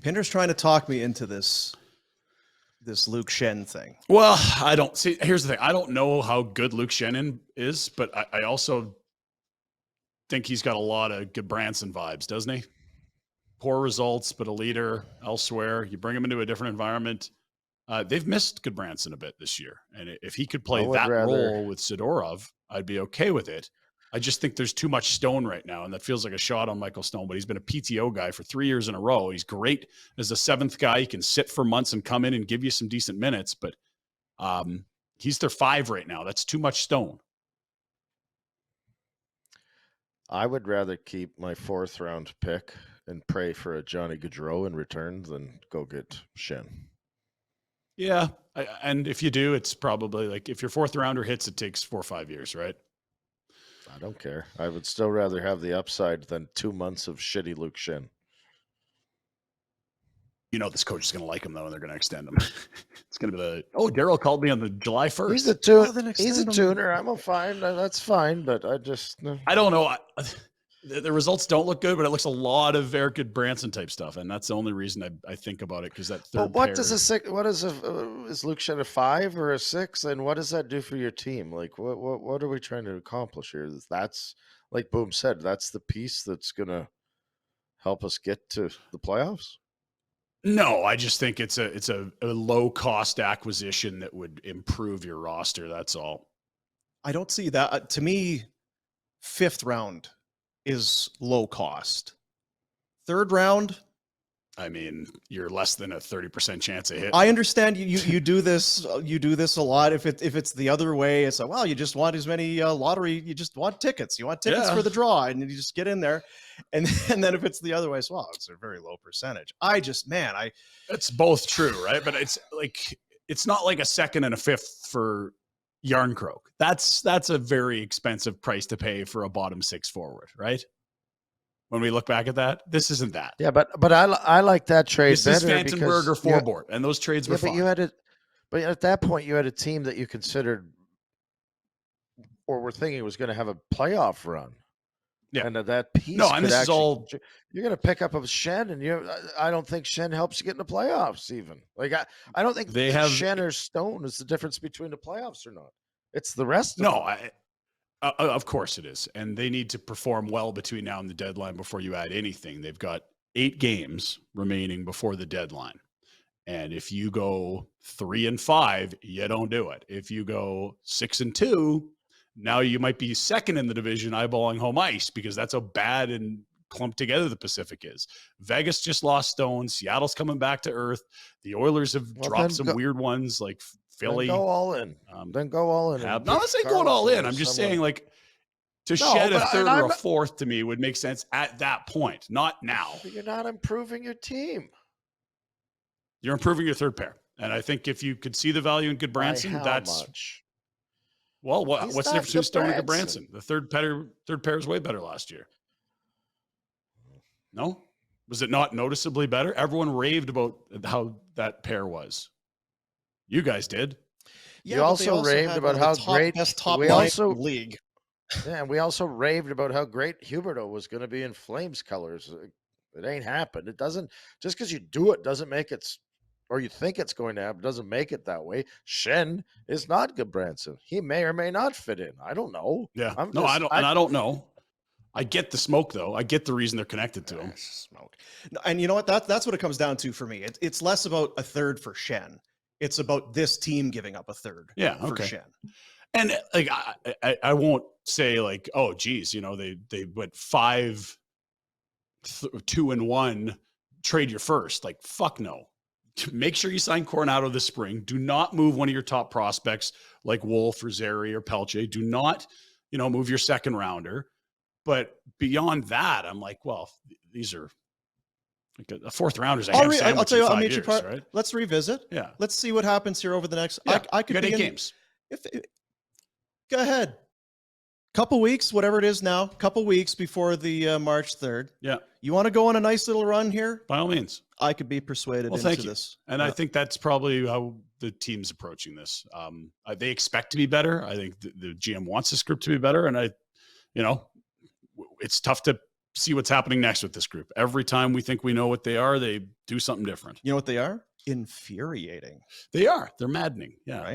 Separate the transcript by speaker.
Speaker 1: Pinder's trying to talk me into this Luke Schenn thing.
Speaker 2: Well, I don't see. Here's the thing. I don't know how good Luke Schenn is, but I also think he's got a lot of good Branson vibes, doesn't he? Poor results, but a leader elsewhere. You bring him into a different environment. They've missed Goodbranson a bit this year. And if he could play that role with Sidorov, I'd be okay with it. I just think there's too much Stone right now, and that feels like a shot on Michael Stone, but he's been a PTO guy for 3 years in a row. He's great as the seventh guy. He can sit for months and come in and give you some decent minutes, but he's their 5 right now. That's too much Stone.
Speaker 3: I would rather keep my 4th round pick and pray for a Johnny Gaudreau in return than go get Schenn.
Speaker 2: Yeah, and if you do, it's probably like if your 4th rounder hits, it takes 4 or 5 years, right?
Speaker 3: I don't care. I would still rather have the upside than 2 months of shitty Luke Schenn.
Speaker 2: You know this coach is going to like him, though, and they're going to extend him. It's going to be Daryl called me on the July 1st.
Speaker 3: He's a tuner. I'm fine. That's fine, but I
Speaker 2: don't know. The results don't look good, but it looks a lot of Eric Goodbranson type stuff, and that's the only reason I think about it, because that third.
Speaker 3: But is Luke Schenn a 5 or a 6, and what does that do for your team? Like, what are we trying to accomplish here? That's like Boom said. That's the piece that's gonna help us get to the playoffs.
Speaker 2: No, I just think it's a low cost acquisition that would improve your roster. That's all.
Speaker 1: I don't see that. To me, 5th round is low cost. 3rd round,
Speaker 2: I mean, you're less than a 30% chance of hit.
Speaker 1: I understand you do this a lot. If it's the other way, it's like, well, you just want as many lottery, you just want tickets. You want tickets for the draw, and you just get in there. And then if it's the other way, well, it's a very low percentage.
Speaker 2: It's both true, right? But it's not like a 2nd and a 5th for Yarncroke. That's a very expensive price to pay for a bottom 6 forward, right? When we look back at that, this isn't that.
Speaker 3: Yeah, but I like that trade
Speaker 2: this
Speaker 3: better.
Speaker 2: This is Vandenberg or Forboard, and those trades were fine.
Speaker 3: But at that point, you had a team that you considered or were thinking was going to have a playoff run. Yeah, and that piece.
Speaker 2: No, and this is all
Speaker 3: you're going to pick up of Schenn, and I don't think Schenn helps you get in the playoffs. Even I don't think Schenn or Stone is the difference between the playoffs or not. It's the rest.
Speaker 2: Of course it is, and they need to perform well between now and the deadline before you add anything. They've got 8 games remaining before the deadline, and if you go 3-5, you don't do it. If you go 6-2. Now you might be 2nd in the division eyeballing home ice, because that's how bad and clumped together the Pacific is. Vegas just lost Stone. Seattle's coming back to earth. The Oilers have dropped some weird ones like Philly.
Speaker 3: Then go all in. Then go all in.
Speaker 2: No, I'm not saying going all in. I'm just saying shed a 3rd or a 4th to me would make sense at that point, not now.
Speaker 3: But you're not improving your team.
Speaker 2: You're improving your 3rd pair. And I think if you could see the value in Goodbranson, that's much. Well, what's the difference between Stone and Goodbranson? The third pair is way better last year. No? Was it not noticeably better? Everyone raved about how that pair was. You guys did.
Speaker 3: Yeah, you also raved about how great
Speaker 1: league.
Speaker 3: Yeah, and we also raved about how great Huberdeau was going to be in Flames colors. It ain't happened. It doesn't, just because you do it doesn't make it, or you think it's going to happen, doesn't make it that way. Schenn is not Goodbranson. He may or may not fit in. I don't know.
Speaker 2: Yeah. I don't know. I get the smoke, though. I get the reason they're connected to him.
Speaker 1: Smoke. And you know what? That's what it comes down to for me. It's less about a 3rd for Schenn. It's about this team giving up a 3rd for Schenn.
Speaker 2: And I won't say oh, geez, they went 5-2-1, trade your 1st. Fuck no. Make sure you sign Coronado this spring. Do not move one of your top prospects like Wolf or Zeri or Pelche. Do not, move your 2nd rounder. But beyond that, I'm well, these are a 4th rounders.
Speaker 1: I'll tell you, I'll meet you part.
Speaker 2: Right?
Speaker 1: Let's revisit.
Speaker 2: Yeah.
Speaker 1: Let's see what happens here over the next.
Speaker 2: Yeah.
Speaker 1: I could
Speaker 2: be 8 games.
Speaker 1: Go ahead. Couple weeks, whatever it is now. Couple weeks before the March 3rd.
Speaker 2: Yeah.
Speaker 1: You want to go on a nice little run here?
Speaker 2: By all means.
Speaker 1: I could be persuaded into this.
Speaker 2: And I think that's probably how the team's approaching this. They expect to be better. I think the GM wants this group to be better. And it's tough to see what's happening next with this group. Every time we think we know what they are, they do something different.
Speaker 1: You know what they are? Infuriating.
Speaker 2: They are. They're maddening. Yeah.
Speaker 1: Right?